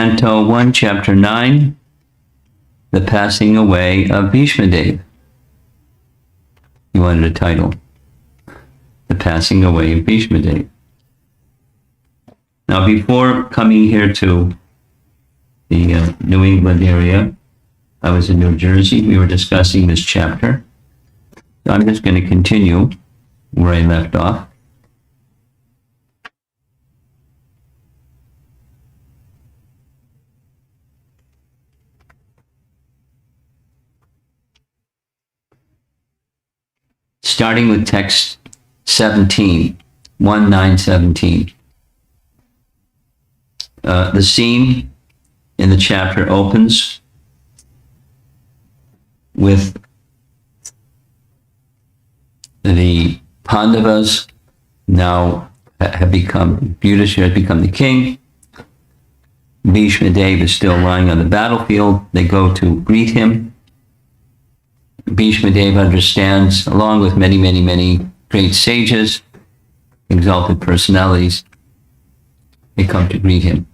Canto 1, Chapter 9, The Passing Away of Bhismadeva. You wanted a title. The Passing Away of Bhismadeva. Now, before coming here to the New England area, I was in New Jersey. We were discussing this chapter. So I'm just going to continue where I left off. Starting with text 17, 1:9:17. The scene in the chapter opens with the Pandavas now have become, Yudhishthira has become the king. Bhismadeva is still lying on the battlefield. They go to greet him. Bhismadeva understands, along with many great sages, exalted personalities, they come to greet him.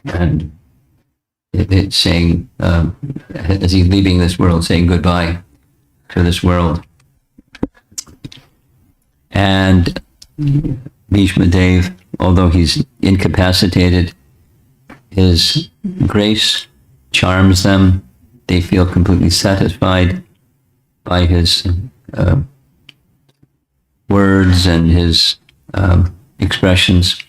And it's saying, as he's leaving this world, saying goodbye to this world. And Bhismadeva, although he's incapacitated, his grace charms them. They feel completely satisfied by his words and his expressions.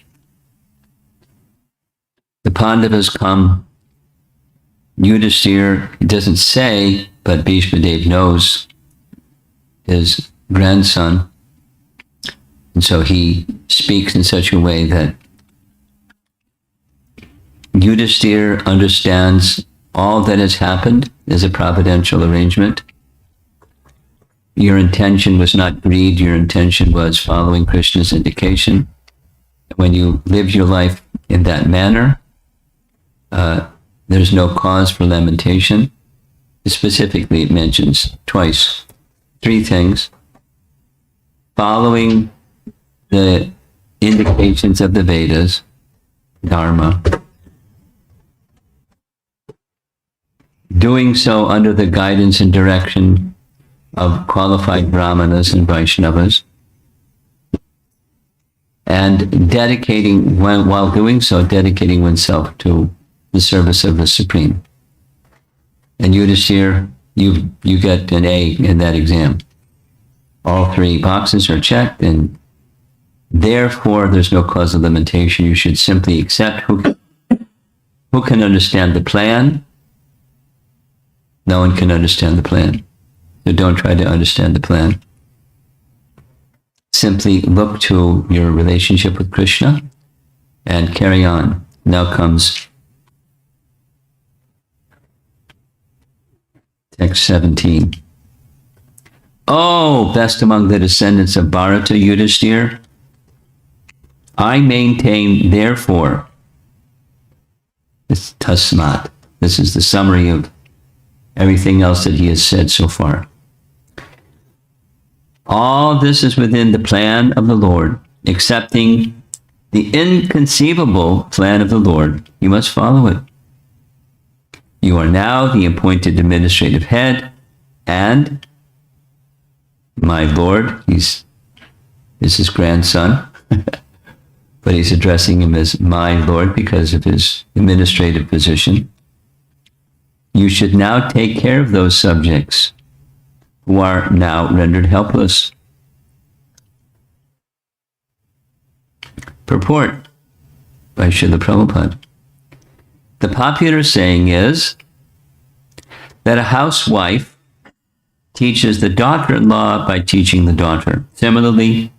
The Pandavas come. Yudhishthira, he doesn't say, but Bhismadeva knows his grandson. And so he speaks in such a way that Yudhishthira understands all that has happened as a providential arrangement. Your intention was not greed, your intention was following Krishna's indication. When you live your life in that manner, there's no cause for lamentation. Specifically, it mentions twice, three things. Following the indications of the Vedas, Dharma. Doing so under the guidance and direction of qualified Brahmanas and Vaishnavas. And dedicating, while doing so, dedicating oneself to the service of the Supreme. And Yudhishthira, you get an A in that exam. All three boxes are checked, and therefore there's no cause of limitation. You should simply accept. Who can understand the plan? No one can understand the plan. So don't try to understand the plan. Simply look to your relationship with Krishna and carry on. Now comes text 17. Oh, best among the descendants of Bharata, Yudhishthira, I maintain, therefore, this tasmat. This is the summary of everything else that he has said so far. All this is within the plan of the Lord, accepting the inconceivable plan of the Lord. You must follow it. You are now the appointed administrative head, and my Lord, is his grandson, but he's addressing him as my Lord because of his administrative position. You should now take care of those subjects who are now rendered helpless. Purport by Srila Prabhupada. The popular saying is that a housewife teaches the daughter-in-law by teaching the daughter. Similarly,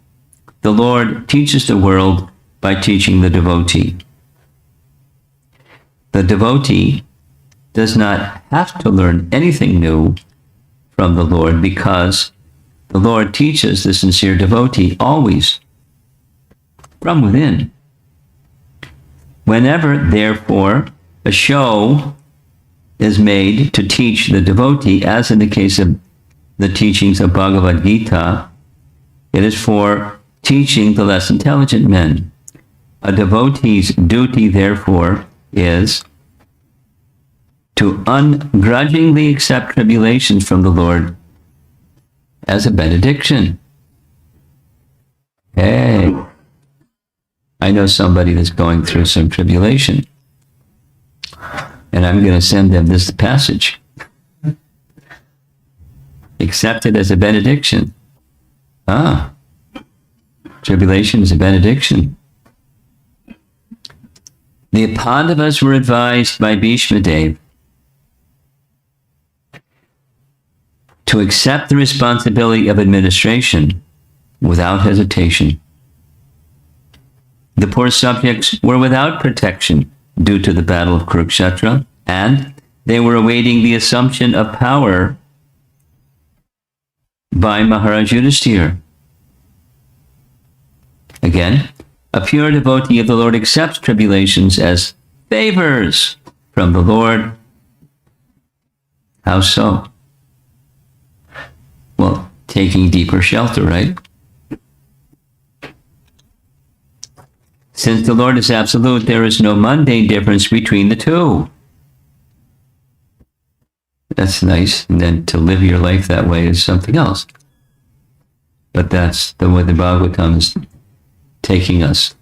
the Lord teaches the world by teaching the devotee. The devotee does not have to learn anything new from the Lord because the Lord teaches the sincere devotee always from within. Whenever, therefore, a show is made to teach the devotee, as in the case of the teachings of Bhagavad Gita, it is for teaching the less intelligent men. A devotee's duty, therefore, is to ungrudgingly accept tribulations from the Lord as a benediction. Hey, I know somebody that's going through some tribulation, and I'm going to send them this passage. Accept it as a benediction. Tribulation is a benediction. The Pandavas were advised by Bhismadeva to accept the responsibility of administration without hesitation. The poor subjects were without protection due to the battle of Kurukshetra, and they were awaiting the assumption of power by Maharaj Yudhisthira. Again, a pure devotee of the Lord accepts tribulations as favors from the Lord. How so? Well, taking deeper shelter, right? Since the Lord is absolute, there is no mundane difference between the two. That's nice. And then to live your life that way is something else. But that's the way the Bhagavatam is taking us.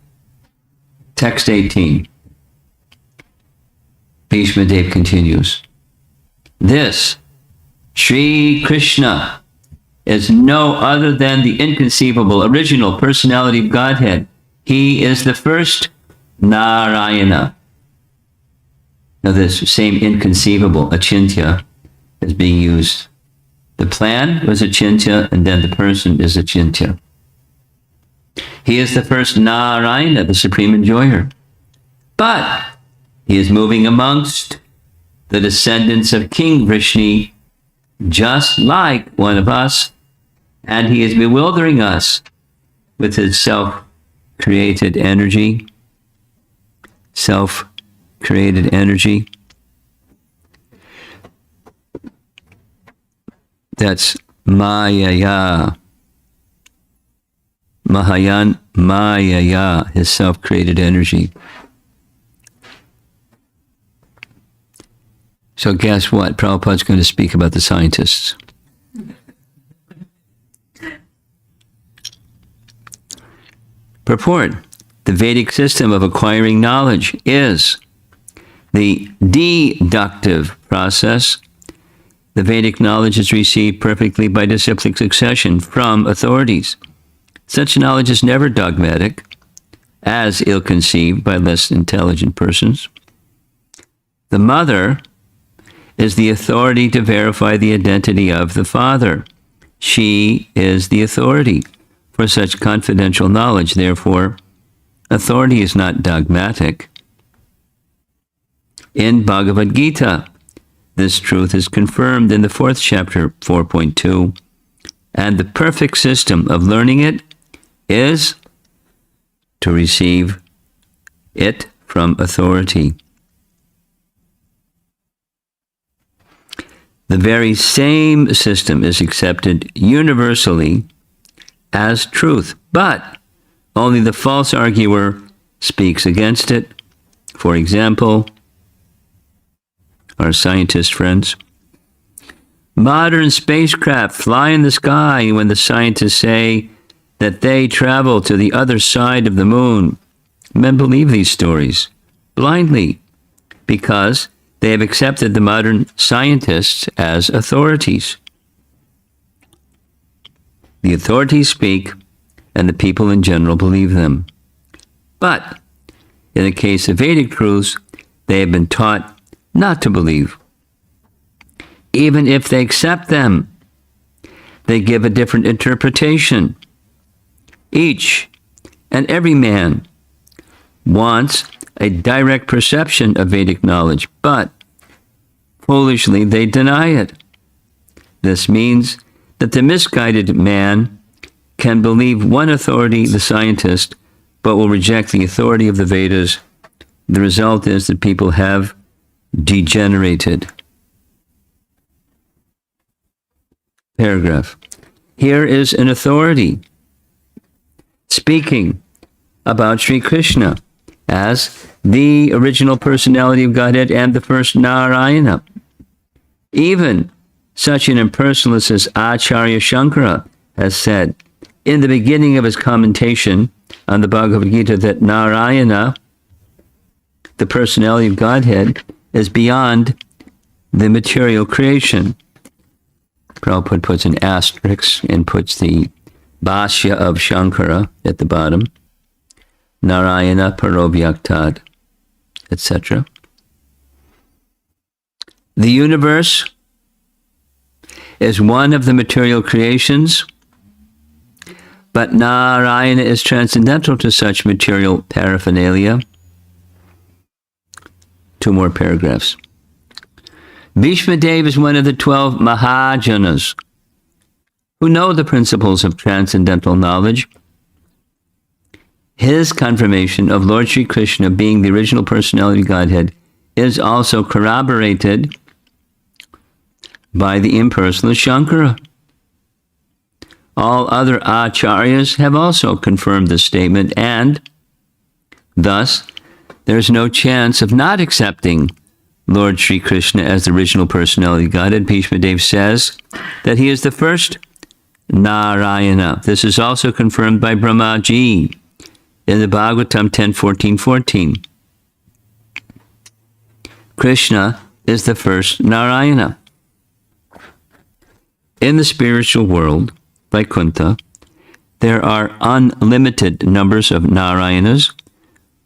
Text 18. Bhismadeva continues. This, Sri Krishna, is no other than the inconceivable original personality of Godhead. He is the first Narayana. Now this same inconceivable, achintya, is being used. The plan was achintya, and then the person is achintya. He is the first Narayana, the supreme enjoyer. But he is moving amongst the descendants of King Vrishni, just like one of us, and he is bewildering us with his self-created energy. Self-created energy. That's Mayaya. Mayaya, his self-created energy. So guess what? Prabhupada's going to speak about the scientists. Purport. The Vedic system of acquiring knowledge is the deductive process. The Vedic knowledge is received perfectly by disciplic succession from authorities. Such knowledge is never dogmatic, as ill-conceived by less intelligent persons. The mother is the authority to verify the identity of the father. She is the authority for such confidential knowledge. Therefore, authority is not dogmatic. In Bhagavad Gita, this truth is confirmed in the 4th chapter, 4.2, and the perfect system of learning it is to receive it from authority. The very same system is accepted universally as truth, but only the false arguer speaks against it. For example, our scientist friends. Modern spacecraft fly in the sky when the scientists say that they travel to the other side of the moon. Men believe these stories blindly because they have accepted the modern scientists as authorities. The authorities speak, and the people in general believe them. But in the case of Vedic truths, they have been taught not to believe. Even if they accept them, they give a different interpretation. Each and every man wants a direct perception of Vedic knowledge, but foolishly they deny it. This means that the misguided man can believe one authority, the scientist, but will reject the authority of the Vedas. The result is that people have degenerated. Paragraph. Here is an authority speaking about Sri Krishna as the original personality of Godhead and the first Narayana. Even such an impersonalist as Acharya Shankara has said in the beginning of his commentation on the Bhagavad Gita that Narayana, the personality of Godhead, is beyond the material creation. Prabhupada puts an asterisk and puts the Bhashya of Shankara at the bottom. Narayana Parobhyaktad, etc. The universe is one of the material creations, but Narayana is transcendental to such material paraphernalia. 2 more paragraphs. Bhismadeva is one of the 12 Mahajanas who know the principles of transcendental knowledge. His confirmation of Lord Sri Krishna being the original personality of Godhead is also corroborated by the impersonal Shankara. All other acharyas have also confirmed this statement, and thus there's no chance of not accepting Lord Sri Krishna as the original personality of Godhead. Bhismadeva says that he is the first Narayana. This is also confirmed by Brahmaji in the Bhagavatam 10:14-14. Krishna is the first Narayana. In the spiritual world, Vaikuntha, there are unlimited numbers of Narayanas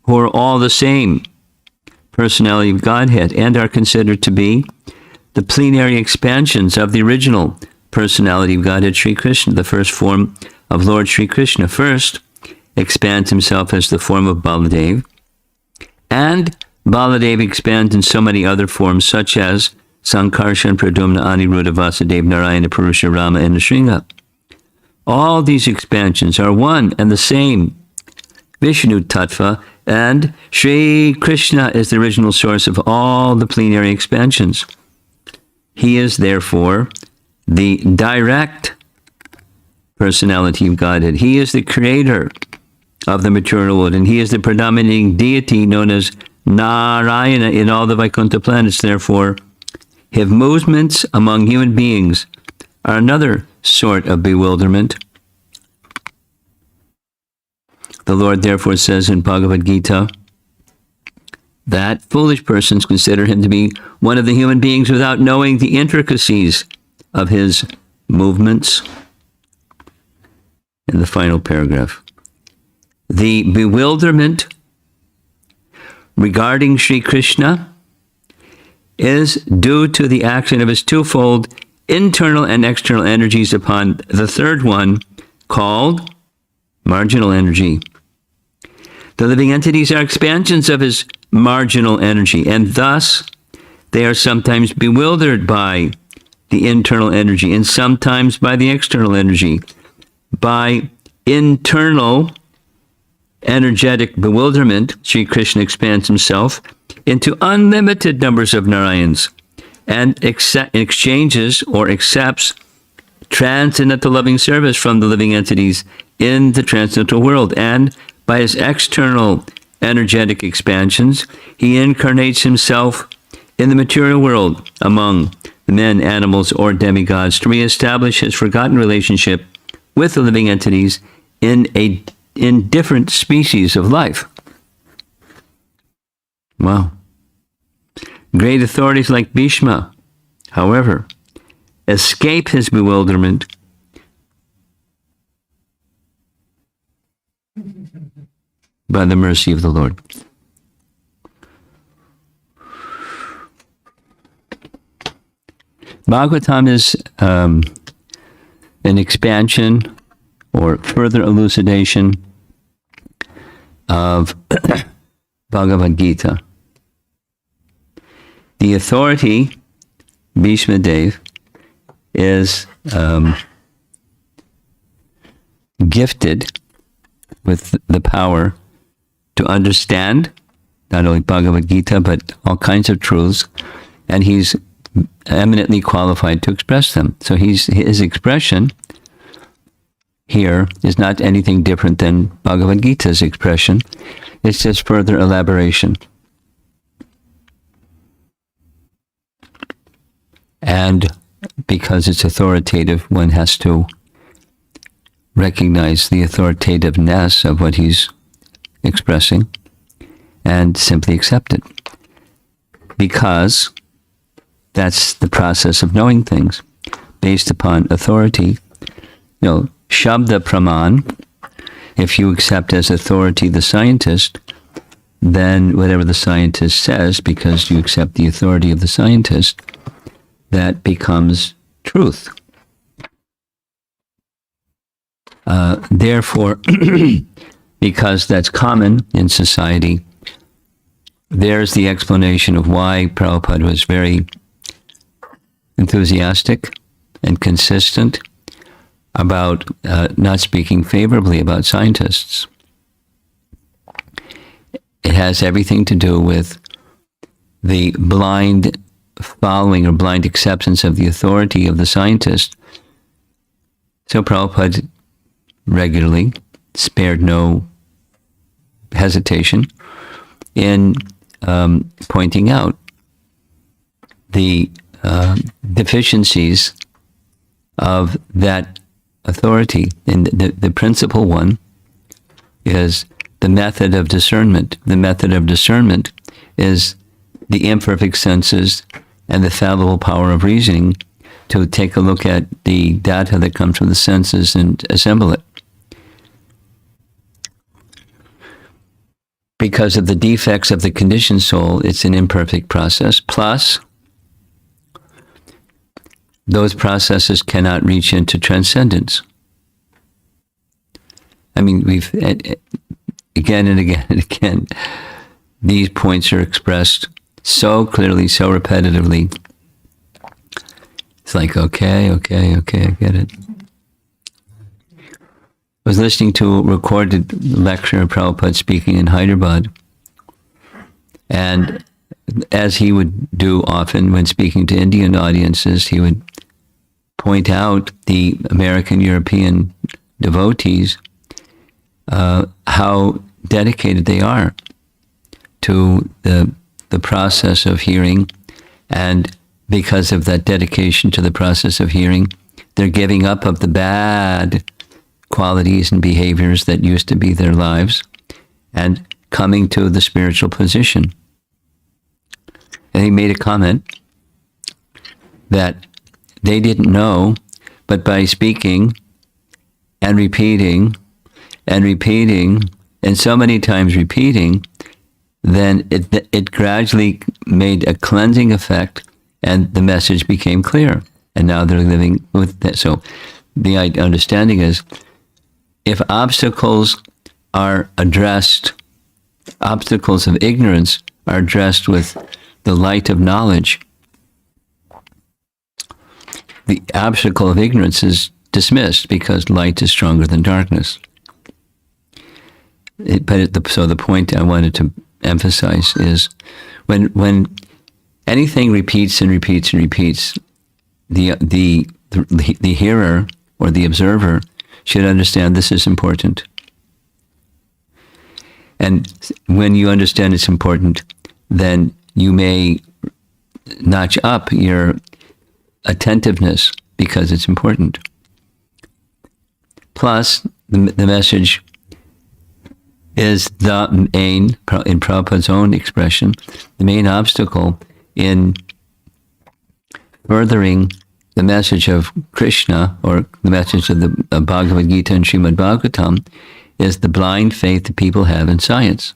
who are all the same personality of Godhead and are considered to be the plenary expansions of the original personality of Godhead, Sri Krishna, the first form of Lord Sri Krishna. First expands himself as the form of Baladev, and Baladev expands in so many other forms such as Sankarshan, Pradumna, Aniruddha, Vasudeva, Narayana, Purusha, Rama, and Nrsimha. All these expansions are one and the same Vishnu Tattva, and Sri Krishna is the original source of all the plenary expansions. He is therefore the direct personality of Godhead. He is the creator of the material world, and he is the predominating deity known as Narayana in all the Vaikuntha planets. Therefore, his movements among human beings are another sort of bewilderment. The Lord therefore says in Bhagavad Gita that foolish persons consider him to be one of the human beings without knowing the intricacies of his movements. In the final paragraph, the bewilderment regarding Sri Krishna is due to the action of his twofold internal and external energies upon the third one, called marginal energy. The living entities are expansions of his marginal energy, and thus they are sometimes bewildered by the internal energy and sometimes by the external energy. By internal energetic bewilderment, Sri Krishna expands himself into unlimited numbers of Narayans and exchanges or accepts transcendental loving service from the living entities in the transcendental world. And by his external energetic expansions, he incarnates himself in the material world among the men, animals, or demigods to reestablish his forgotten relationship with the living entities in different species of life. Wow. Great authorities like Bhishma, however, escape his bewilderment by the mercy of the Lord. Bhagavatam is an expansion or further elucidation of Bhagavad Gita. The authority, Bhismadeva, is gifted with the power to understand not only Bhagavad Gita, but all kinds of truths, and he's eminently qualified to express them. So his expression here is not anything different than Bhagavad Gita's expression. It's just further elaboration. And because it's authoritative, one has to recognize the authoritativeness of what he's expressing and simply accept it. Because that's the process of knowing things based upon authority. Shabda Praman, if you accept as authority the scientist, then whatever the scientist says, because you accept the authority of the scientist, that becomes truth. Therefore, because that's common in society, there's the explanation of why Prabhupada was very enthusiastic and consistent about not speaking favorably about scientists. It has everything to do with the blind following or blind acceptance of the authority of the scientist. So Prabhupada regularly spared no hesitation in pointing out the deficiencies of that authority. And the principal one is the method of discernment. The method of discernment is the imperfect senses and the fallible power of reasoning to take a look at the data that comes from the senses and assemble it. Because of the defects of the conditioned soul, it's an imperfect process. Plus, those processes cannot reach into transcendence. I mean, we've, again and again and again, these points are expressed so clearly, so repetitively. It's like, okay, I get it. I was listening to a recorded lecture of Prabhupada speaking in Hyderabad. And as he would do often when speaking to Indian audiences, he would point out the American European devotees, how dedicated they are to the process of hearing. And because of that dedication to the process of hearing, they're giving up of the bad qualities and behaviors that used to be their lives and coming to the spiritual position. And he made a comment that they didn't know, but by speaking and repeating and so many times repeating, then it gradually made a cleansing effect and the message became clear. And now they're living with that. So the understanding is, if obstacles are addressed, obstacles of ignorance are addressed with the light of knowledge, the obstacle of ignorance is dismissed because light is stronger than darkness. So the point I wanted to emphasize is when anything repeats and repeats and repeats, the hearer or the observer should understand this is important. And when you understand it's important, then you may notch up your attentiveness because it's important. Plus, the message is the main, in Prabhupada's own expression, the main obstacle in furthering the message of Krishna, or the message of the Bhagavad Gita and Srimad Bhagavatam, is the blind faith that people have in science.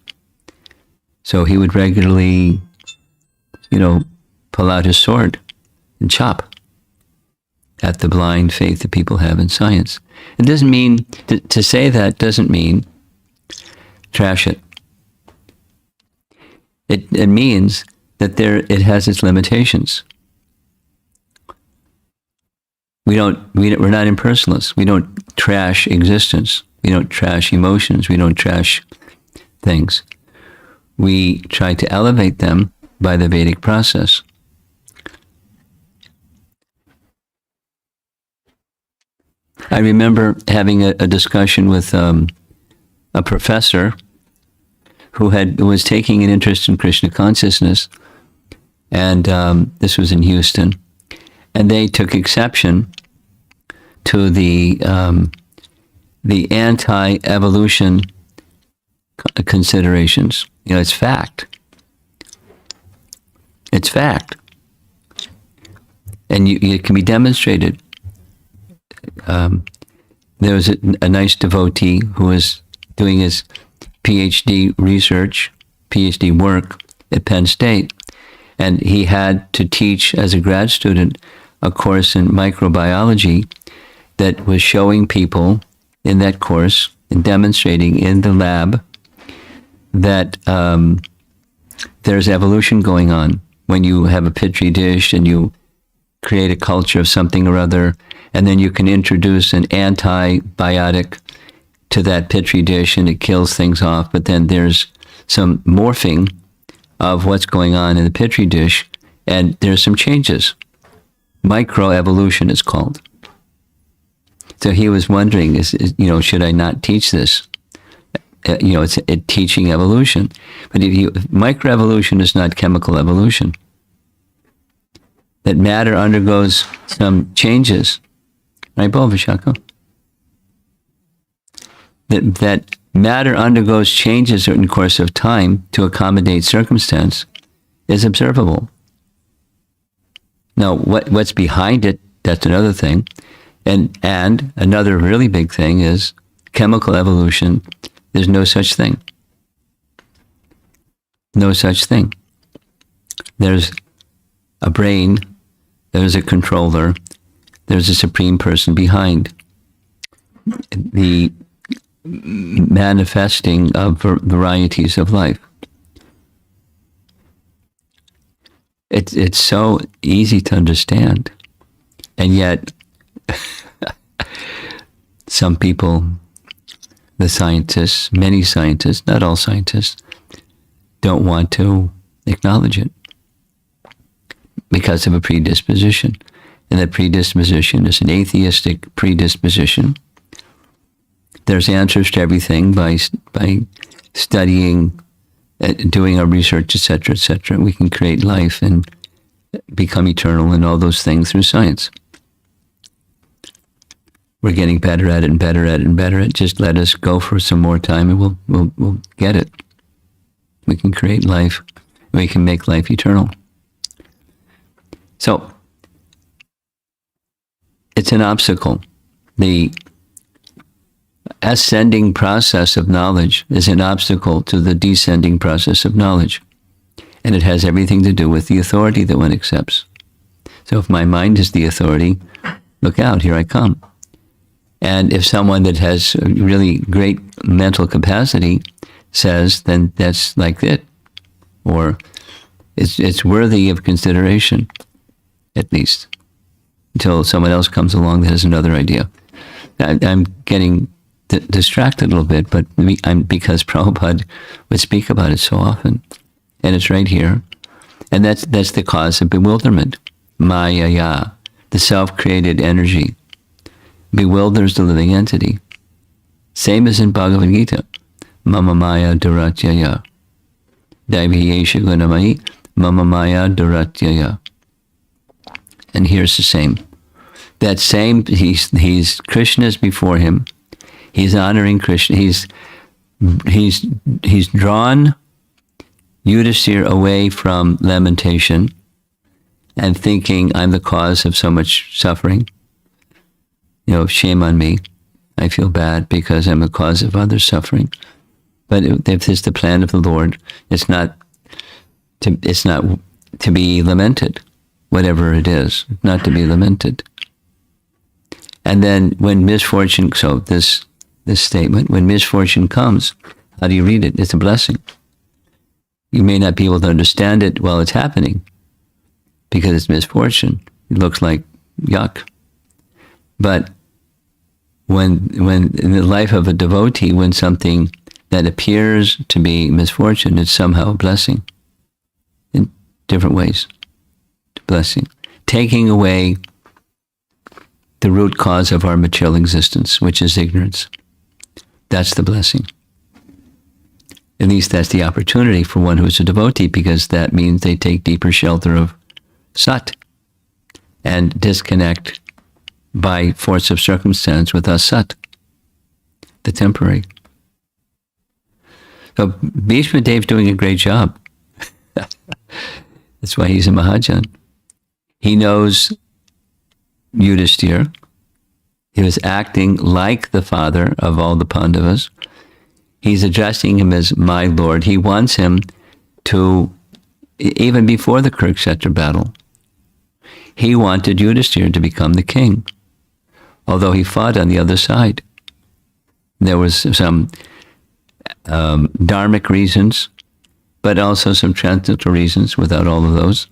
So he would regularly, pull out his sword and chop at the blind faith that people have in science. It doesn't mean, to say that doesn't mean trash it. It means that it has its limitations. We're not impersonalists. We don't trash existence. We don't trash emotions. We don't trash things. We try to elevate them by the Vedic process. I remember having a discussion with a professor who was taking an interest in Krishna consciousness, and this was in Houston, and they took exception to the anti-evolution considerations. It's fact. It's fact. And it can be demonstrated. There was a nice devotee who was doing his PhD research, PhD work at Penn State, and he had to teach as a grad student a course in microbiology that was showing people in that course and demonstrating in the lab that there's evolution going on. When you have a petri dish and you create a culture of something or other, and then you can introduce an antibiotic to that petri dish and it kills things off, but then there's some morphing of what's going on in the petri dish, and there's some changes. Microevolution is called. So he was wondering, should I not teach this? It's teaching evolution. But microevolution is not chemical evolution. That matter undergoes some changes. Right, Bo Vishaka? That matter undergoes changes in the course of time to accommodate circumstance is observable. Now, what's behind it, that's another thing. And another really big thing is chemical evolution. There's no such thing. No such thing. There's a brain, there's a controller, there's a supreme person behind the manifesting of varieties of life. It's so easy to understand, and yet some people, the scientists, many scientists, not all scientists, don't want to acknowledge it because of a predisposition. And that predisposition is an atheistic predisposition. There's answers to everything by studying, doing our research, etc., etc. We can create life and become eternal and all those things through science. We're getting better at it and better at it and better at it. Just let us go for some more time and we'll get it. We can create life. We can make life eternal. So, it's an obstacle. The ascending process of knowledge is an obstacle to the descending process of knowledge. And it has everything to do with the authority that one accepts. So if my mind is the authority, look out, here I come. And if someone that has really great mental capacity says, then that's like it. Or it's worthy of consideration, at least, until someone else comes along that has another idea. I'm getting distracted a little bit, but because Prabhupada would speak about it so often. And it's right here. And that's the cause of bewilderment. Maya, the self-created energy, bewilders the living entity. Same as in Bhagavad Gita. Mama Maya Duratyaya. Daiviyesha Gunamai, Mama Maya Duratyaya. And here's the same. That same, he's Krishna's before him. He's honoring Krishna. He's drawn Yudhisthira away from lamentation and thinking, I'm the cause of so much suffering. Shame on me. I feel bad because I'm the cause of others' suffering. But if it's the plan of the Lord, it's not to be lamented, whatever it is, not to be lamented. And then when misfortune, so this statement, when misfortune comes, how do you read it? It's a blessing. You may not be able to understand it while it's happening because it's misfortune. It looks like yuck. But when in the life of a devotee, when something that appears to be misfortune, it's somehow a blessing in different ways. Blessing. Taking away the root cause of our material existence, which is ignorance. That's the blessing. At least that's the opportunity for one who's a devotee, because that means they take deeper shelter of Sat and disconnect by force of circumstance with Asat, the temporary. So Bhismadeva's doing a great job. That's why he's a Mahajan. He knows Yudhishthira. He was acting like the father of all the Pandavas. He's addressing him as my lord. He wants him to, even before the Kurukshetra battle, he wanted Yudhishthira to become the king, although he fought on the other side. There was some dharmic reasons, but also some transcendental reasons. Without all of those,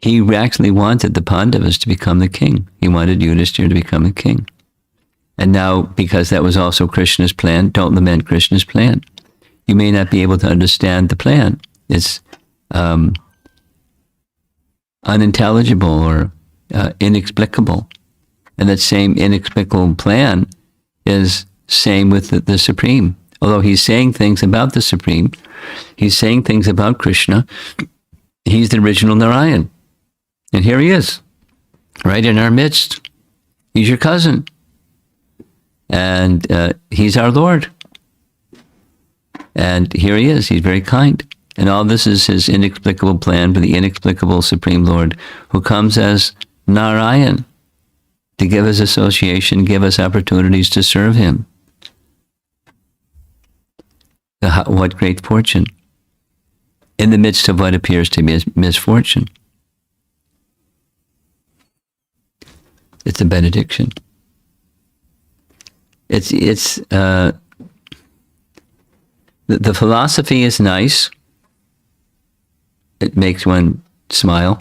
he actually wanted the Pandavas to become the king. He wanted Yudhishthira to become the king. And now, because that was also Krishna's plan, don't lament Krishna's plan. You may not be able to understand the plan. It's unintelligible or inexplicable. And that same inexplicable plan is same with the Supreme. Although he's saying things about the Supreme, he's saying things about Krishna. He's the original Narayan. And here he is, right in our midst. He's your cousin. And he's our Lord. And here he is. He's very kind. And all this is his inexplicable plan for the inexplicable Supreme Lord, who comes as Narayan to give us association, give us opportunities to serve him. What great fortune in the midst of what appears to be misfortune. It's a benediction. The philosophy is nice. It makes one smile.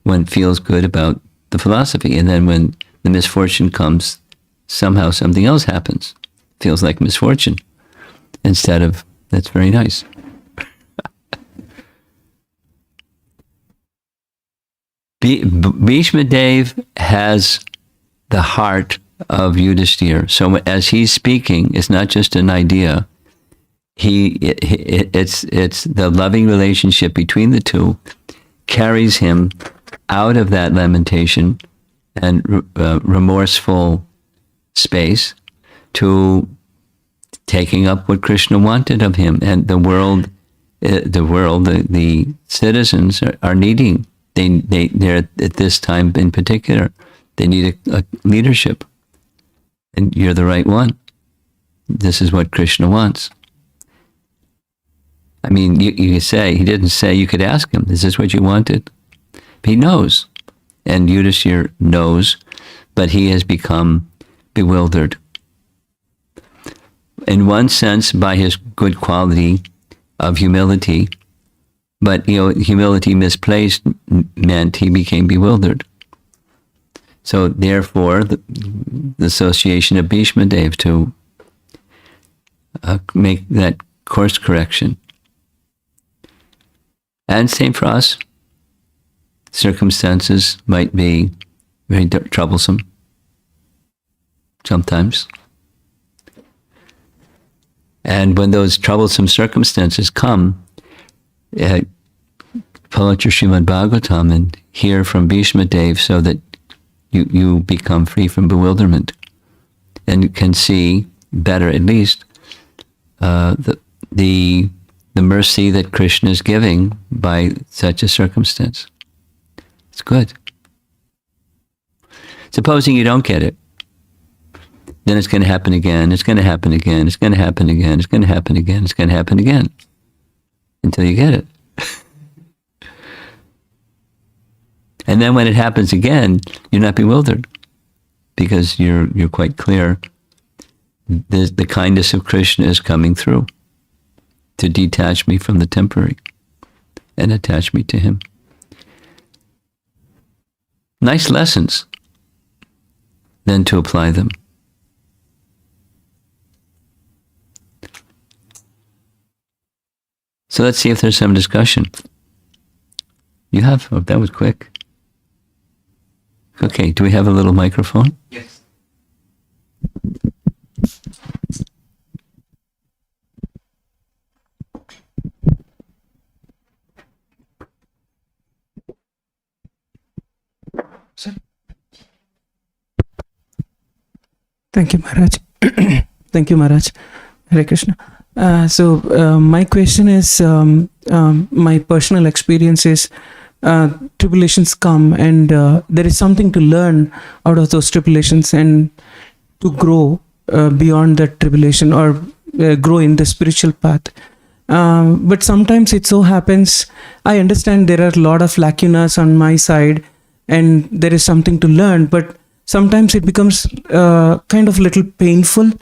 One feels good about the philosophy. And then when the misfortune comes, somehow something else happens. Feels like misfortune. Instead of, that's very nice. Bhismadeva has the heart of Yudhishthira. So as he's speaking, it's not just an idea. It's the loving relationship between the two carries him out of that lamentation and remorseful space to taking up what Krishna wanted of him. And the citizens are needing. They're at this time in particular, they need a leadership. And you're the right one. This is what Krishna wants. I mean, you say, he didn't say, you could ask him, is this what you wanted? He knows. And Yudhishthira knows, but he has become bewildered. In one sense, by his good quality of humility, but humility misplaced meant he became bewildered. So therefore, the association of Bhismadeva to make that course correction. And same for us. Circumstances might be very troublesome sometimes. And when those troublesome circumstances come, pull out your Srimad Bhagavatam and hear from Bhismadeva so that you become free from bewilderment and can see better, at least, the mercy that Krishna is giving by such a circumstance. It's good. Supposing you don't get it, then it's going to happen again, it's going to happen again, it's going to happen again, it's going to happen again, it's going to happen again, until you get it. And then when it happens again, you're not bewildered, because you're quite clear the kindness of Krishna is coming through to detach me from the temporary and attach me to him. Nice lessons, then to apply them. So let's see if there's some discussion. You have? Oh, that was quick. Okay, do we have a little microphone? Yes. Thank you, Maharaj. Thank you, Maharaj. Hare Krishna. My question is, my personal experience is, tribulations come, and there is something to learn out of those tribulations and to grow beyond that tribulation, or grow in the spiritual path. But sometimes it so happens, I understand there are a lot of lacunas on my side and there is something to learn, but sometimes it becomes kind of little painful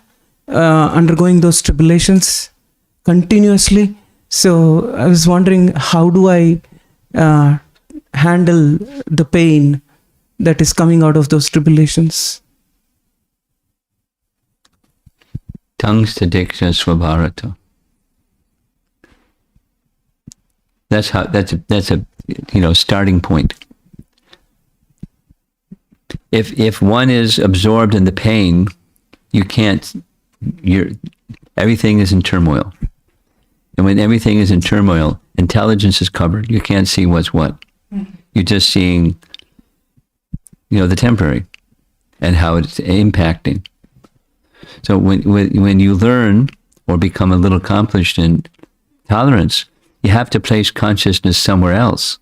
undergoing those tribulations continuously. So I was wondering, how do I handle the pain that is coming out of those tribulations? Tangstadiksha Swabharata. That's a starting point. If one is absorbed in the pain, everything is in turmoil. And when everything is in turmoil, intelligence is covered. You can't see what's what. You're just seeing, the temporary and how it's impacting. So when you learn or become a little accomplished in tolerance, you have to place consciousness somewhere else.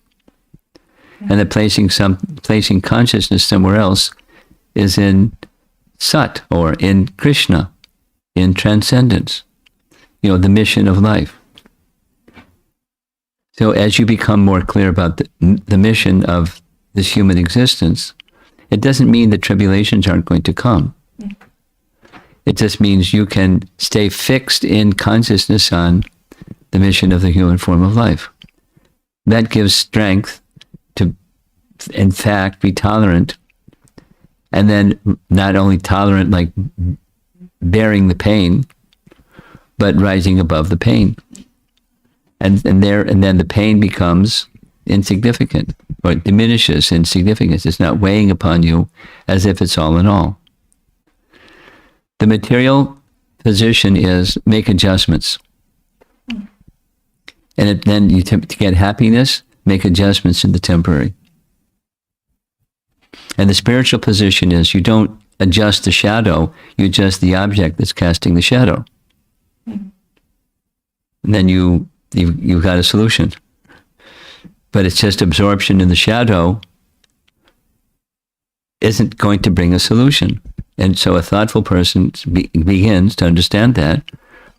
And that placing consciousness somewhere else is in Sat, or in Krishna, in transcendence, the mission of life. So as you become more clear about the mission of this human existence, it doesn't mean that tribulations aren't going to come. It just means you can stay fixed in consciousness on the mission of the human form of life. That gives strength to, in fact, be tolerant, and then not only tolerant, like bearing the pain, but rising above the pain. And then the pain becomes insignificant, or it diminishes in significance. It's not weighing upon you as if it's all in all. The material position is make adjustments. And then to get happiness, make adjustments in the temporary. And the spiritual position is you don't adjust the shadow, you adjust the object that's casting the shadow. And then you've got a solution. But it's just absorption in the shadow isn't going to bring a solution. And so a thoughtful person begins to understand that.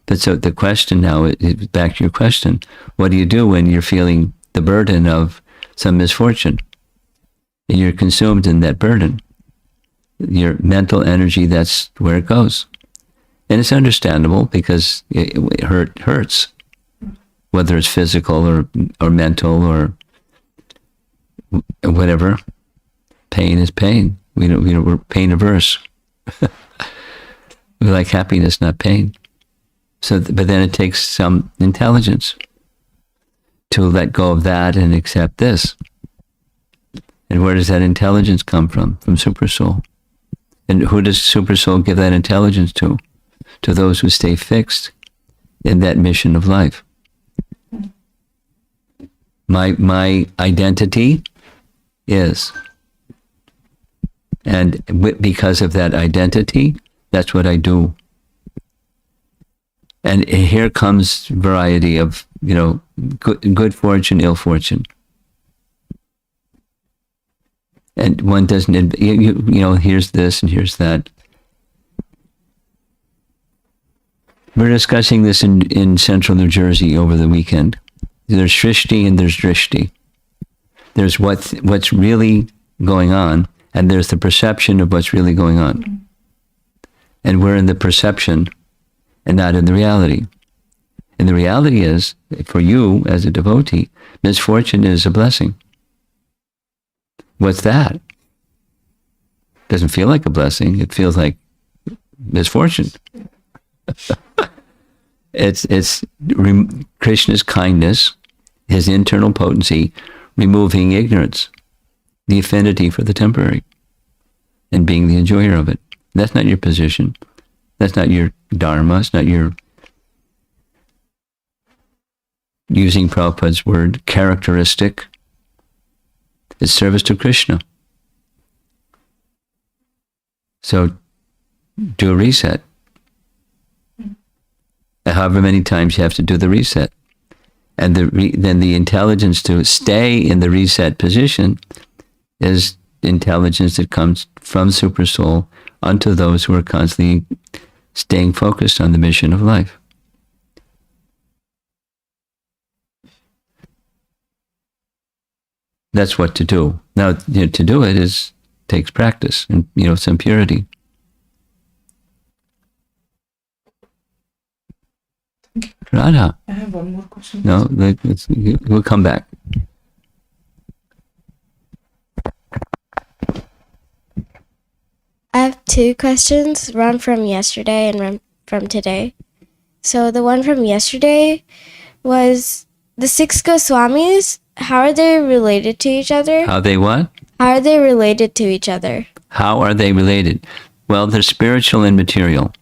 But so the question now is back to your question. What do you do when you're feeling the burden of some misfortune? And you're consumed in that burden. Your mental energy, that's where it goes. And it's understandable because it hurts. Whether it's physical or mental or whatever. Pain is pain. We're pain averse. We like happiness, not pain. So, but then it takes some intelligence to let go of that and accept this. And where does that intelligence come from? From Supersoul. And who does Supersoul give that intelligence to? To those who stay fixed in that mission of life. My identity is. And because of that identity, that's what I do. And here comes variety of, good fortune, ill fortune. And one doesn't, here's this and here's that. We're discussing this in central New Jersey over the weekend. There's Shrishti and there's Drishti. There's what's really going on, and there's the perception of what's really going on. And we're in the perception and not in the reality. And the reality is, for you as a devotee, misfortune is a blessing. What's that? Doesn't feel like a blessing. It feels like misfortune. It's Krishna's kindness, his internal potency, removing ignorance, the affinity for the temporary, and being the enjoyer of it. That's not your position. That's not your dharma. It's not your, using Prabhupada's word, characteristic. It's service to Krishna. So do a reset. However many times you have to do the reset. And then the intelligence to stay in the reset position is intelligence that comes from Supersoul unto those who are constantly staying focused on the mission of life. That's what to do. Now, to do it takes practice and some purity. Radha. I have one more question. No, we'll come back. I have two questions, one from yesterday and one from today. So the one from yesterday was the six Goswamis, how are they related to each other? How they what? How are they related to each other? How are they related? Well, they're spiritual and material.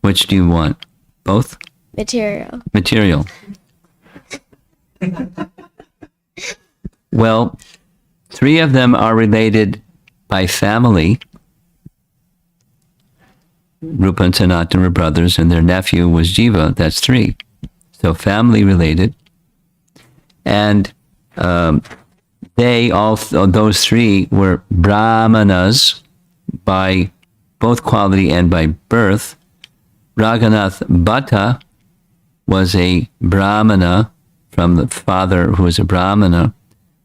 Which do you want? Both? Material. Material. Well, three of them are related by family. Rupa and Sanatana were brothers, and their nephew was Jiva. That's three. So family related. And those three were brahmanas by both quality and by birth. Raghunath Bhatta was a brahmana from the father who was a brahmana.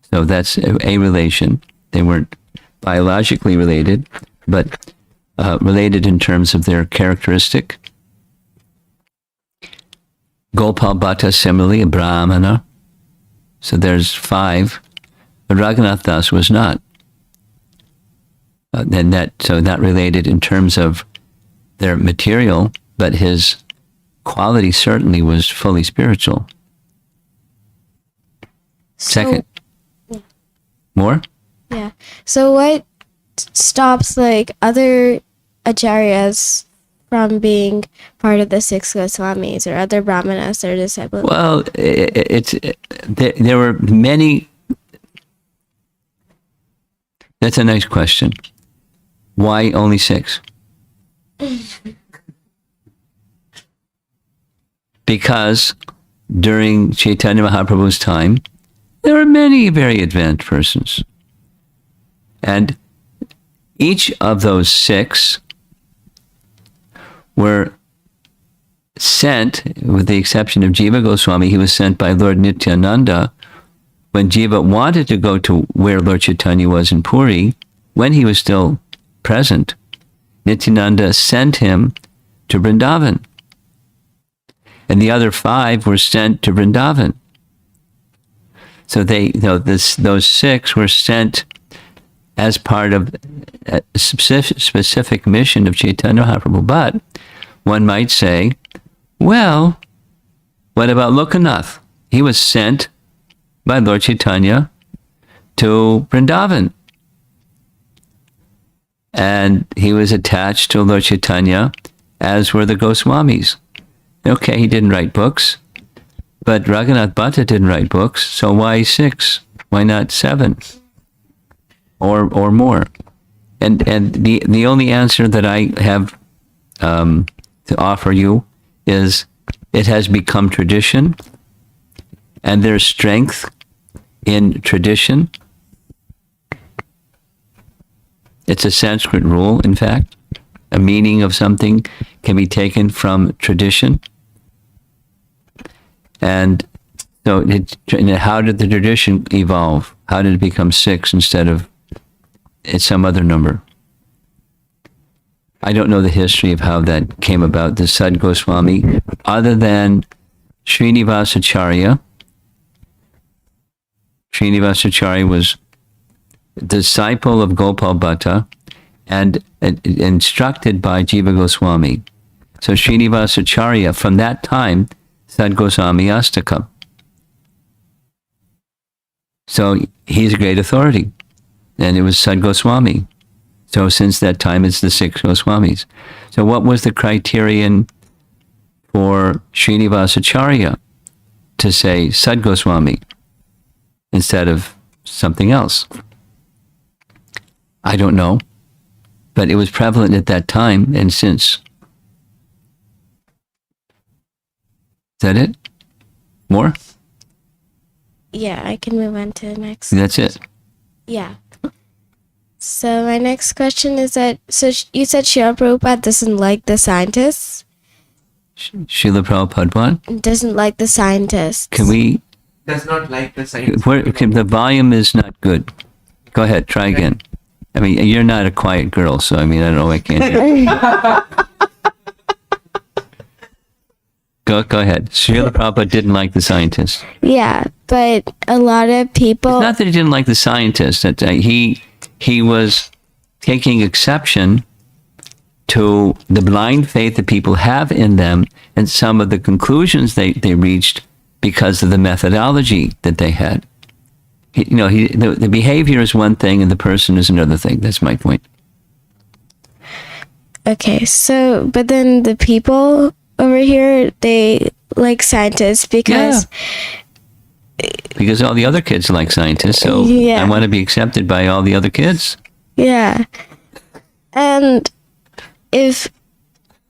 So that's a relation. They weren't biologically related, but related in terms of their characteristic. Gopal Bhatta, similarly, a brahmana. So there's five. But Raghunath Das was not. Not related in terms of their material, but his quality certainly was fully spiritual. Second. More? Yeah. So what stops other acharyas from being part of the six Goswamis or other brahmanas or disciples? Well, there were many. That's a nice question. Why only six? Because during Chaitanya Mahaprabhu's time, there were many very advanced persons. And each of those six were sent, with the exception of Jiva Goswami, he was sent by Lord Nityananda when Jiva wanted to go to where Lord Chaitanya was in Puri, when he was still present. Nityananda sent him to Vrindavan. And the other five were sent to Vrindavan. So those six were sent as part of a specific mission of Chaitanya Mahaprabhu. But one might say, well, what about Lokanath? He was sent by Lord Chaitanya to Vrindavan. And he was attached to Lord Chaitanya, as were the Goswamis. Okay, he didn't write books, but Raghunath Bhatta didn't write books, so why six? Why not seven? Or more? And the only answer that I have to offer you is it has become tradition, and there's strength in tradition. It's a Sanskrit rule, in fact. A meaning of something can be taken from tradition. And so how did the tradition evolve? How did it become six instead of some other number? I don't know the history of how that came about, the Sad Goswami, other than Srinivasacharya. Srinivasacharya was a disciple of Gopal Bhatta and instructed by Jiva Goswami. So Srinivasacharya, from that time, Sad Goswami Astaka. So he's a great authority. And it was Sad Goswami. So since that time, it's the six Goswamis. So what was the criterion for Srinivasacharya to say Sad Goswami instead of something else? I don't know. but it was prevalent at that time and since. Is that it? More? Yeah, I can move on to the next. That's it. Yeah. So my next question is that, you said Srila Prabhupada doesn't like the scientists? Srila Prabhupada what? Doesn't like the scientists. Can we... Does not like the science. The volume is not good. Go ahead, try again. I mean, you're not a quiet girl, so I mean, I don't know, I can't hear. Go ahead. Srila Prabhupada didn't like the scientists. Yeah, but a lot of people... It's not that he didn't like the scientists. That he was taking exception to the blind faith that people have in them and some of the conclusions they reached because of the methodology that they had. The behavior is one thing and the person is another thing. That's my point. Okay, so, but then the people over here, they like scientists because... Because all the other kids like scientists, so I want to be accepted by all the other kids. Yeah. And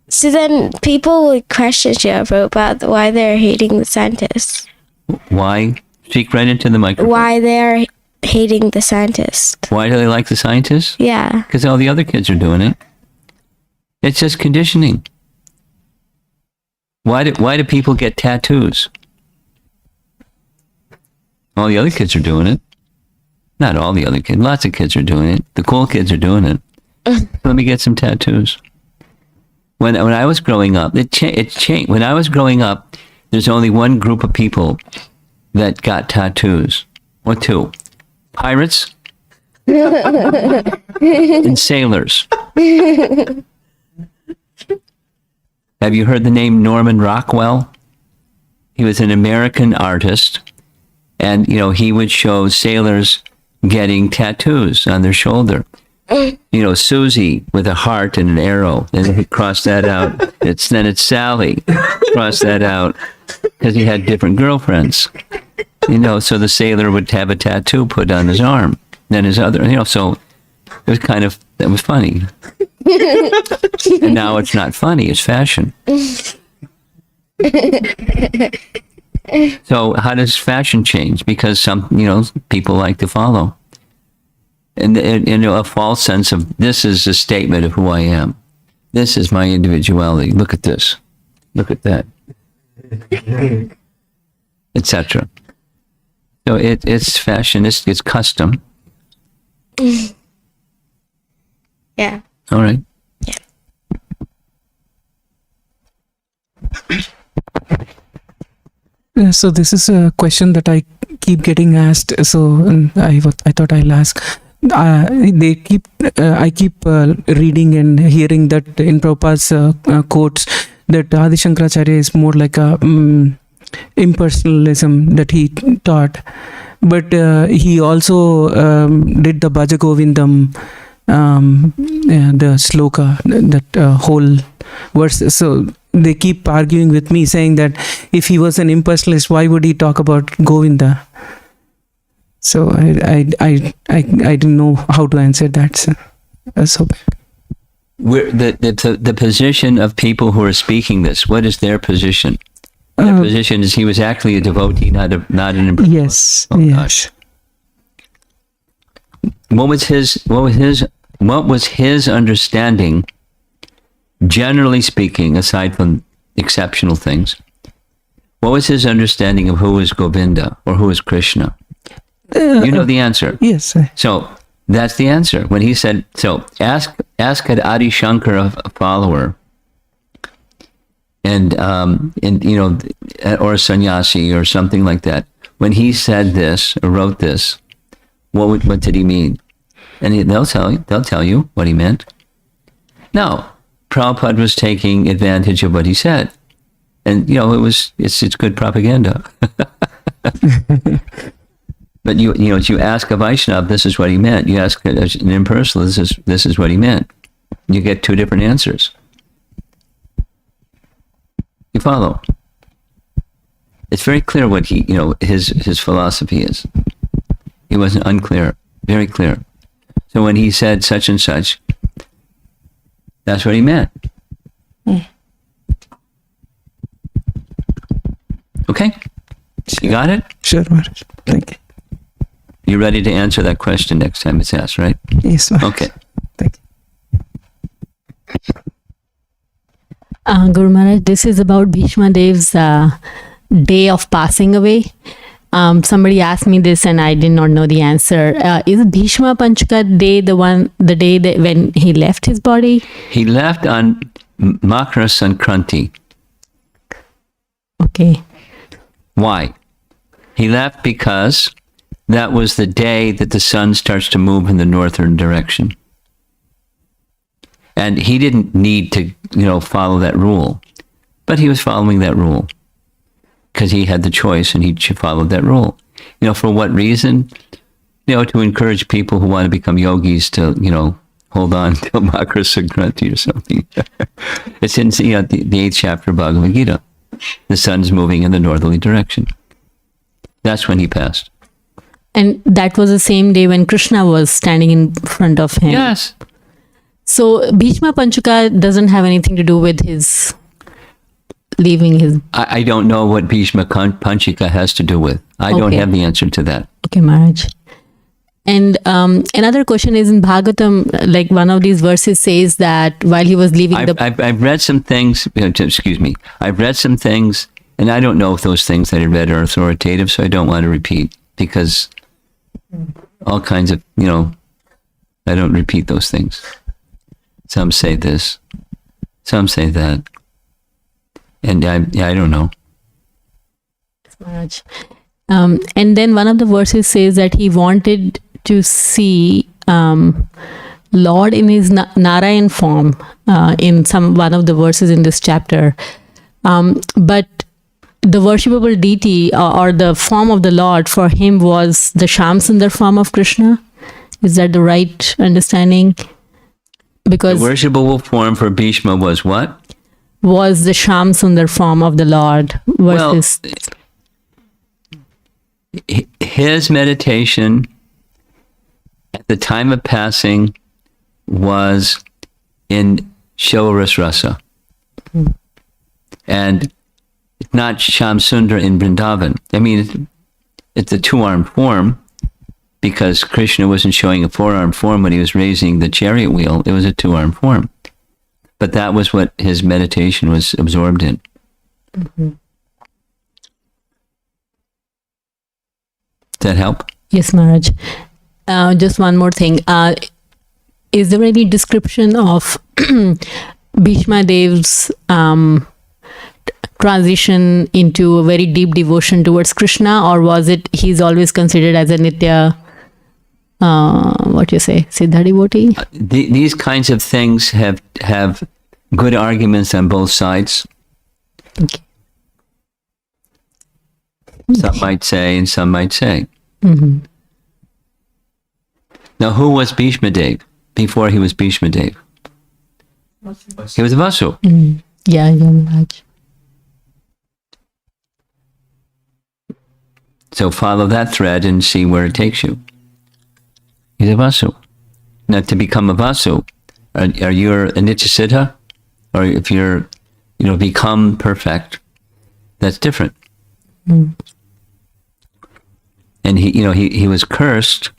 so then people would question Srila Prabhupada why they're hating the scientists. Why? Speak right into the microphone. Why they're hating the scientists. Why do they like the scientists? Yeah. Because all the other kids are doing it. It's just conditioning. Why do people get tattoos? All the other kids are doing it. Not all the other kids. Lots of kids are doing it. The cool kids are doing it. Let me get some tattoos. When I was growing up, it changed. When I was growing up, there's only one group of people that got tattoos. Or two. Pirates and sailors. Have you heard the name Norman Rockwell? He was an American artist. And, he would show sailors getting tattoos on their shoulder. Susie with a heart and an arrow. And he'd cross that out. Then it's Sally. Cross that out. Because he had different girlfriends. So the sailor would have a tattoo put on his arm. Then his other, so it was that was funny. And now it's not funny, it's fashion. So how does fashion change? Because some, people like to follow. And a false sense of, this is a statement of who I am. This is my individuality. Look at this. Look at that. Etc. So it's fashion, it's custom. Yeah. All right. Yeah. So this is a question that I keep getting asked. So I thought I'll ask. I keep reading and hearing that in Prabhupada's quotes that Adi Shankaracharya is more like a impersonalism that he taught, but he also did the Bhaja Govindam, the sloka, that whole verse. So they keep arguing with me, saying that if he was an impersonalist, why would he talk about Govinda? So I didn't know how to answer that. So the position of people who are speaking this, what is their position? Their position is he was actually a devotee, not an impersonalist. Yes. Oh, yes. Gosh. What was his understanding, generally speaking, aside from exceptional things? What was his understanding of who is Govinda or who is Krishna? You know the answer. Yes. So that's the answer. When he said, so ask an Adi Shankara follower, and or a sannyasi or something like that. When he said this or wrote this, what did he mean? And they'll tell you what he meant. No, Prabhupada was taking advantage of what he said, and it's good propaganda. But you ask a Vaishnava, this is what he meant. You ask an impersonalist, this is what he meant. You get two different answers. You follow? It's very clear what his philosophy is. He wasn't unclear, very clear. So when he said such and such, That's what he meant. Okay? You got it? Sure, Maharaj. Thank you. You're ready to answer that question next time it's asked, right? Yes, Maharaj. Okay. Thank you. Guru Maharaj, this is about Bhismadev's day of passing away. Somebody asked me this and I did not know the answer. Is Bhishma Panchaka day the day that when he left his body? He left on Makara Sankranti. Okay. Why? He left because that was the day that the sun starts to move in the northern direction. And he didn't need to, follow that rule. But he was following that rule because he had the choice and he followed that rule. For what reason? To encourage people who want to become yogis to, hold on till Makara Sankranti or something. It's in the 8th chapter of Bhagavad Gita. The sun's moving in the northerly direction. That's when he passed. And that was the same day when Krishna was standing in front of him. Yes. So Bhishma Panchaka doesn't have anything to do with his leaving his... I don't know what Bhishma Panchaka has to do with. I don't Okay. have the answer to that. Okay, Maharaj. And another question is in Bhagavatam, like one of these verses says that while he was leaving I've read some things, excuse me, I've read some things, and I don't know if those things that I read are authoritative, so I don't want to repeat, because all kinds of, I don't repeat those things. Some say this, some say that, and I don't know. Maharaj. And then one of the verses says that he wanted to see Lord in his Narayan form in one of the verses in this chapter. But the worshipable deity or the form of the Lord for him was the Shamsundar form of Krishna. Is that the right understanding? Because The worshipable form for Bhishma was what? was the Shamsundar form of the Lord versus... His meditation at the time of passing was in Shoras Rasa. And not Sham Sundar in Vrindavan. I mean, it's a two-armed form because Krishna wasn't showing a four-armed form when he was raising the chariot wheel. It was a two-armed form. But that was what his meditation was absorbed in. Does that help? Yes, Maharaj. Just one more thing. Is there any description of Bhishma Dev's transition into a very deep devotion towards Krishna, or was it he's always considered as a Nitya, Siddha devotee? These kinds of things have good arguments on both sides. Okay. Some might say, and some might say. Mm-hmm. Now, who was Bhishma Dev before he was Bhishma Dev? He was a Vasu. Yeah, Maharaj. So follow that thread and see where it takes you. He's a Vasu. Now, to become a Vasu, are you a Nityasiddha? Or if you're, become perfect, that's different. And he was cursed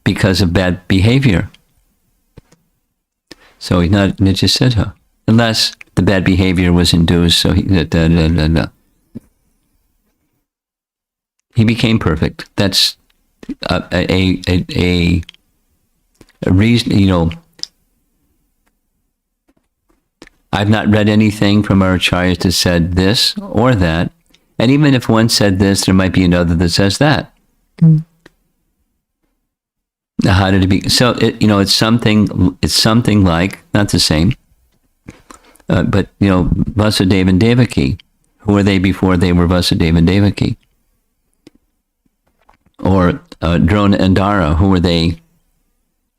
because of bad behavior. So he's not Nityasiddha, unless the bad behavior was induced. So he became perfect. That's a reason. I've not read anything from our acharyas that said this or that. And even if one said this, there might be another that says that. Now, how did it be? So it's something like, not the same, but Vasudeva and Devaki. Who were they before they were Vasudeva and Devaki? Or Drona and Dara. Who were they?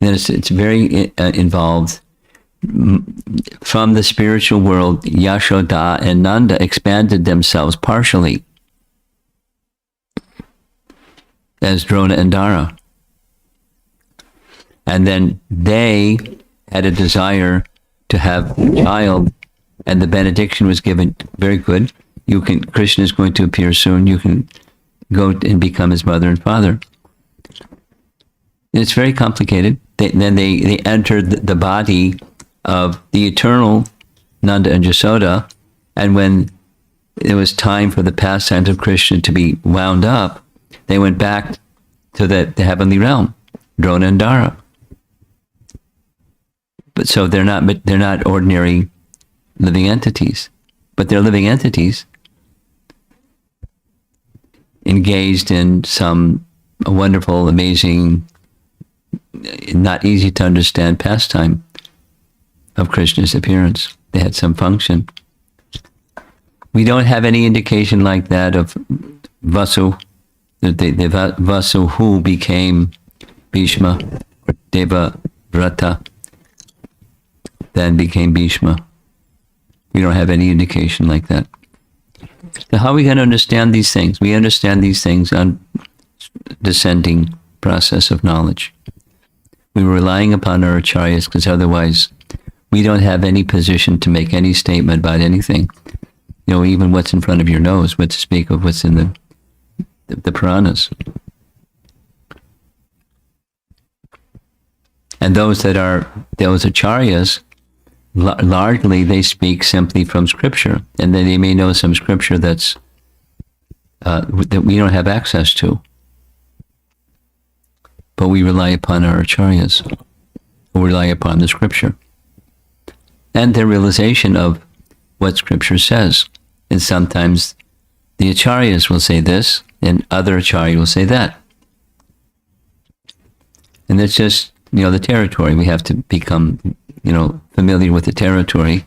And it's very involved. From the spiritual world, Yashoda and Nanda expanded themselves partially as Drona and Dara. And then they had a desire to have a child, and the benediction was given, very good. Krishna is going to appear soon. You can go and become his mother and father. It's very complicated. Then they entered the body of the eternal Nanda and Yasoda, and when it was time for the pastimes of Krishna to be wound up, they went back to the heavenly realm, Drona and Dara. But so they're not ordinary living entities, but they're living entities engaged in some wonderful, amazing, not easy to understand pastime of Krishna's appearance. They had some function. We don't have any indication like that of Vasu, the Vasu who became Bhishma, or Deva Vrata, then became Bhishma. We don't have any indication like that. So how are we going to understand these things? We understand these things on descending process of knowledge. We were relying upon our acharyas because otherwise we don't have any position to make any statement about anything. You know, even what's in front of your nose, what to speak of what's in the Puranas. And those acharyas, largely they speak simply from scripture, and then they may know some scripture that we don't have access to. But we rely upon our acharyas, or rely upon the scripture, and their realization of what scripture says. And sometimes the acharyas will say this, and other acharya will say that. And it's just, the territory. We have to become, familiar with the territory.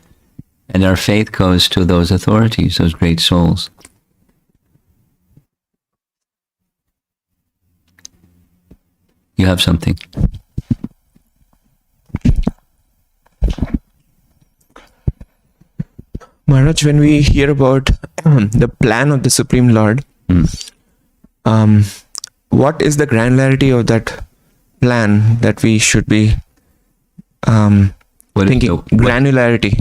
And our faith goes to those authorities, those great souls. You have something. Maharaj, when we hear about the plan of the Supreme Lord, what is the granularity of that plan that we should be thinking? Granularity.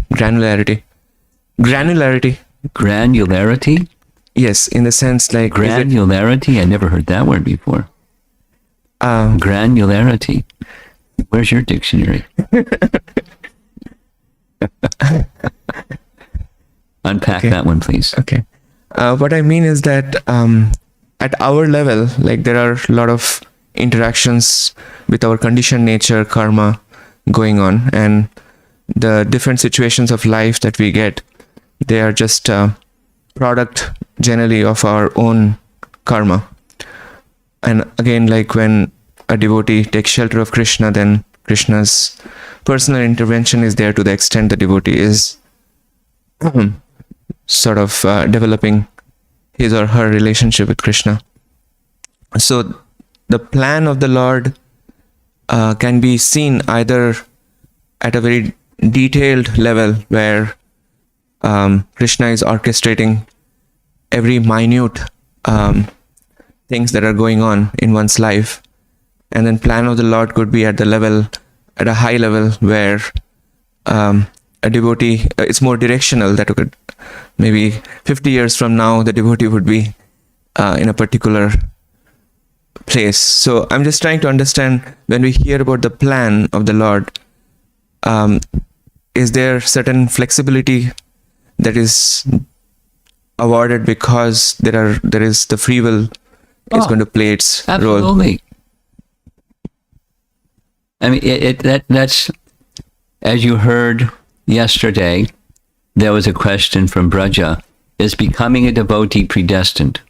Yes, in the sense like... Granularity? I never heard that word before. Granularity. Where's your dictionary? Unpack that one, please. Okay. What I mean is that at our level, like there are a lot of interactions with our conditioned nature, karma going on, and the different situations of life that we get, they are just a product generally of our own karma. And again, like when a devotee takes shelter of Krishna, then Krishna's personal intervention is there to the extent the devotee is sort of developing his or her relationship with Krishna. So the plan of the Lord can be seen either at a very detailed level where Krishna is orchestrating every minute things that are going on in one's life, and then plan of the Lord could be at a high level where a devotee, it's more directional, that could maybe 50 years from now the devotee would be in a particular place. So I'm just trying to understand, when we hear about the plan of the Lord, is there certain flexibility that is awarded because there is the free will is going to play its role? Absolutely. I mean, that's, as you heard yesterday, there was a question from Braja: is becoming a devotee predestined?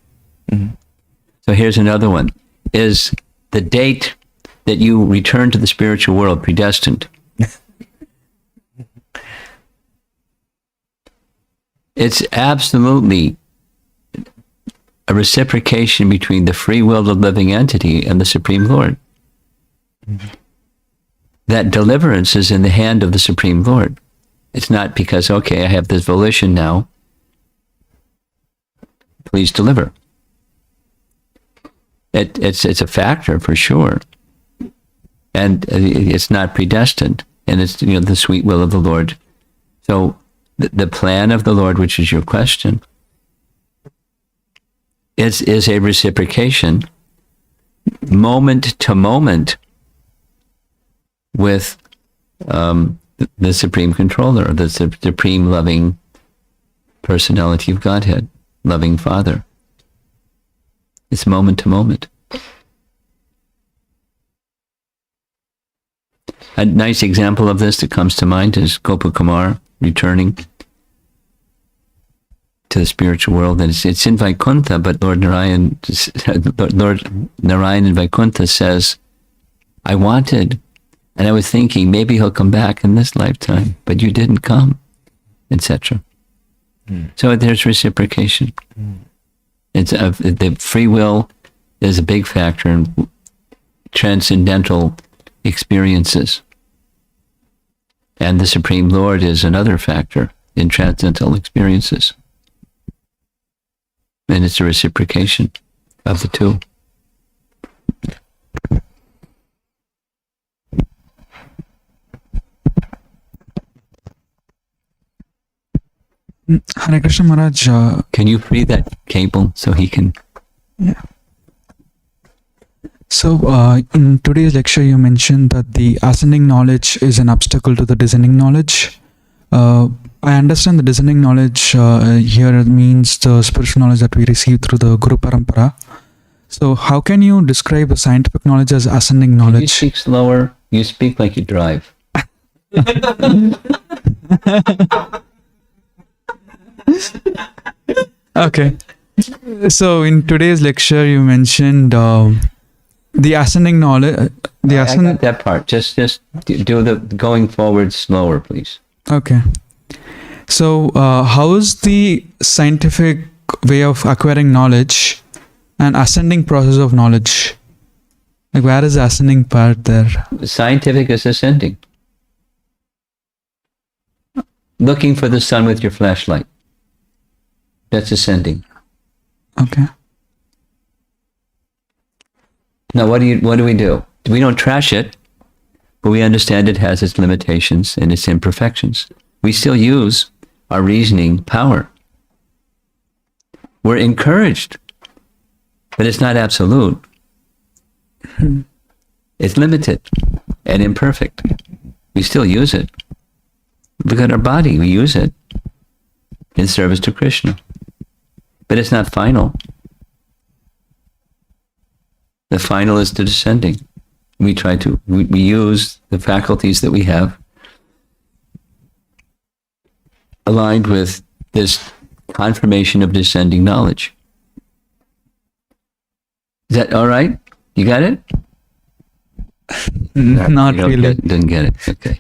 Mm-hmm. So here's another one: is the date that you return to the spiritual world predestined? It's absolutely a reciprocation between the free will of the living entity and the Supreme Lord. Mm-hmm. That deliverance is in the hand of the Supreme Lord. It's not because, okay, I have this volition now, please deliver. It's a factor for sure. And it's not predestined. And it's, the sweet will of the Lord So the plan of the Lord, which is your question, is a reciprocation, moment to moment, with the Supreme Controller, the Supreme Loving Personality of Godhead, Loving Father. It's moment to moment. A nice example of this that comes to mind is Gopakumar returning to the spiritual world. And it's in Vaikuntha, but Lord Narayan in Vaikuntha says, I wanted, and I was thinking maybe he'll come back in this lifetime, but you didn't come, etc. So there's reciprocation. It's the free will is a big factor in transcendental experiences. And the Supreme Lord is another factor in transcendental experiences. And it's a reciprocation of the two. Hare Krishna Maharaj. Can you free that cable so he can... Yeah. So, in today's lecture, you mentioned that the ascending knowledge is an obstacle to the descending knowledge. I understand the descending knowledge here means the spiritual knowledge that we receive through the Guru Parampara. So, how can you describe the scientific knowledge as ascending You knowledge? speak slower. You speak like you drive. Okay. So, in today's lecture, you mentioned the ascending knowledge. The I ascending. got that part. Just do the going forward slower, please. Okay. So, how is the scientific way of acquiring knowledge and ascending process of knowledge? Like, where is the ascending part there? Scientific is ascending. Looking for the sun with your flashlight. That's ascending. Okay. Now, what do we do? We don't trash it, but we understand it has its limitations and its imperfections. We still use our reasoning power. We're encouraged, but it's not absolute. It's limited and imperfect. We still use it. Look at our body. We use it in service to Krishna. But it's not final. The final is the descending. We use the faculties that we have aligned with this confirmation of descending knowledge. Is that all right? You got it? Not You don't really. didn't get it. Okay.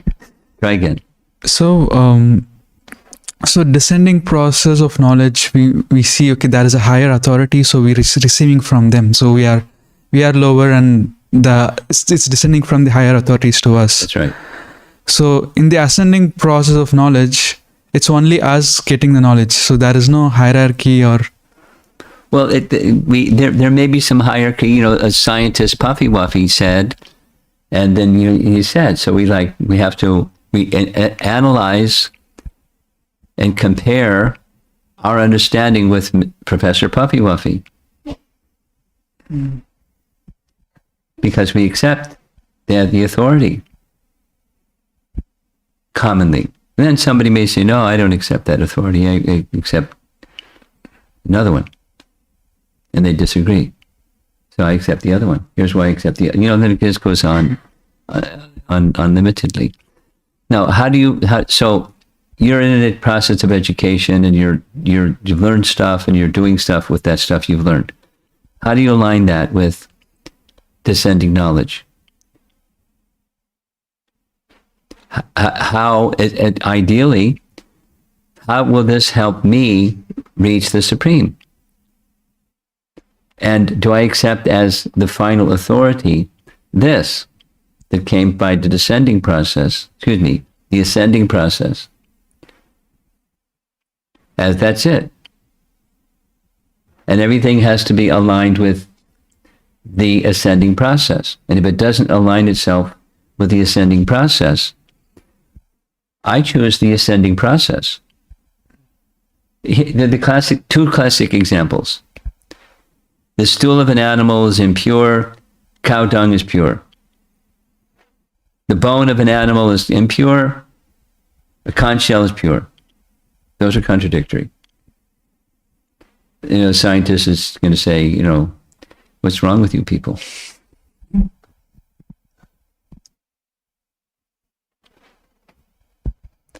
Try again. So, so descending process of knowledge, we see, okay, there is a higher authority, so we're receiving from them. So we are lower, and it's descending from the higher authorities to us. That's right. So in the ascending process of knowledge, it's only us getting the knowledge. So there is no hierarchy or... Well, there may be some hierarchy. A scientist, Puffy Wuffy, said, and then he said. So we have to analyze and compare our understanding with Professor Puffy Wuffy, because we accept they have the authority commonly. And then somebody may say, "No, I don't accept that authority. I accept another one." And they disagree. So I accept the other one. Here's why I accept the, then it just goes on unlimitedly. Now, so you're in a process of education, and you've learned stuff, and you're doing stuff with that stuff you've learned. How do you align that with descending knowledge? Ideally, how will this help me reach the Supreme? And do I accept as the final authority this that came by the descending process, the ascending process, as that's it? And everything has to be aligned with the ascending process. And if it doesn't align itself with the ascending process, I choose the ascending process. The two classic examples. The stool of an animal is impure, cow dung is pure. The bone of an animal is impure, a conch shell is pure. Those are contradictory. A scientist is going to say, what's wrong with you people?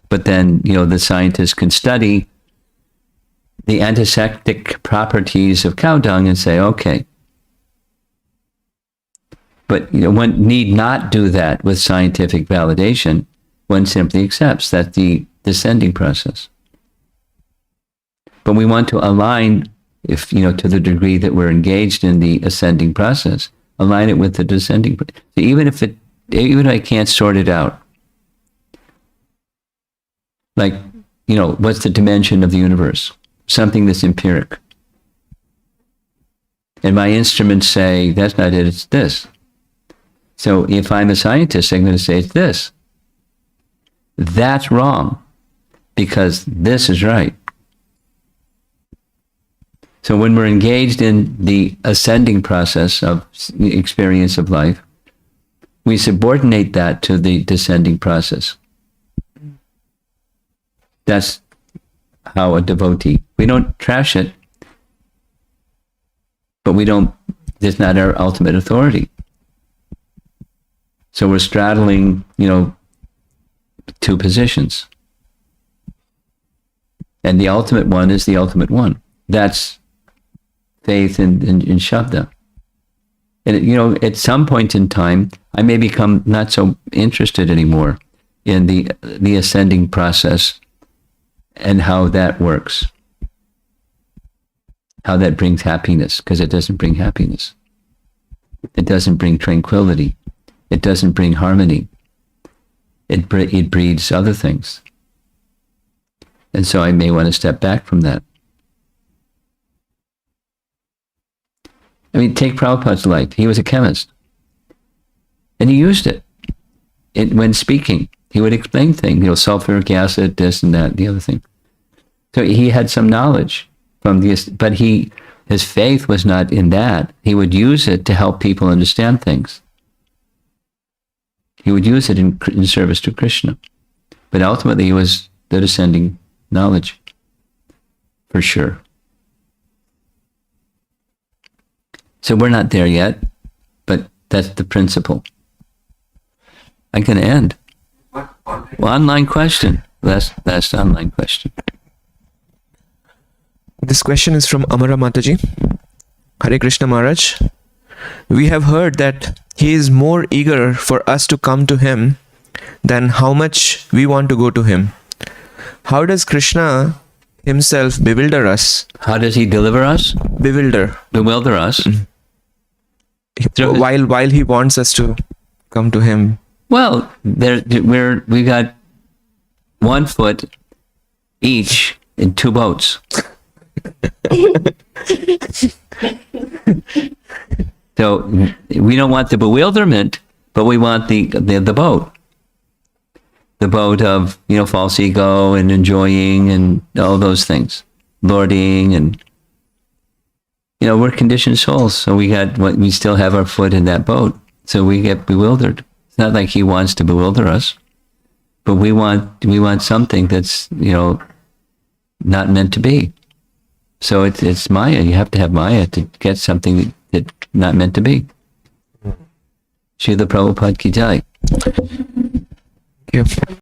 But then, the scientist can study the antiseptic properties of cow dung and say, okay. But one need not do that with scientific validation. One simply accepts that's the descending process. But we want to align, if to the degree that we're engaged in the ascending process, align it with the descending. So even if I can't sort it out, like what's the dimension of the universe? Something that's empiric. And my instruments say, that's not it, it's this. So if I'm a scientist, I'm going to say it's this. That's wrong, because this is right. So when we're engaged in the ascending process of the experience of life, we subordinate that to the descending process. That's how a devotee, we don't trash it, but it's not our ultimate authority. So we're straddling, two positions. And the ultimate one is the ultimate one. That's faith in Shabda. And, at some point in time, I may become not so interested anymore in the ascending process and how that works. How that brings happiness, because it doesn't bring happiness. It doesn't bring tranquility. It doesn't bring harmony. It breeds other things. And so I may want to step back from that. I mean, take Prabhupada's life. He was a chemist. And he used it. When speaking, he would explain things, sulfuric acid, this and that, the other thing. So he had some knowledge from but his faith was not in that. He would use it to help people understand things. He would use it in service to Krishna. But ultimately, it was the descending knowledge, for sure. So we're not there yet, but that's the principle. I'm going to end. Well, online question. Last online question. This question is from Amara Mataji. Hare Krishna Maharaj. We have heard that he is more eager for us to come to him than how much we want to go to him. How does Krishna himself bewilder us? How does he deliver us? Bewilder us? Mm-hmm. While he wants us to come to him. Well, we got 1 foot each in 2 boats. So we don't want the bewilderment, but we want the boat. The boat of, false ego and enjoying and all those things. Lording and, we're conditioned souls. So we still have our foot in that boat. So we get bewildered. It's not like he wants to bewilder us, but we want something that's, not meant to be. So it's Maya. You have to have Maya to get something that's not meant to be. Srila Prabhupada ki jai. Thank you.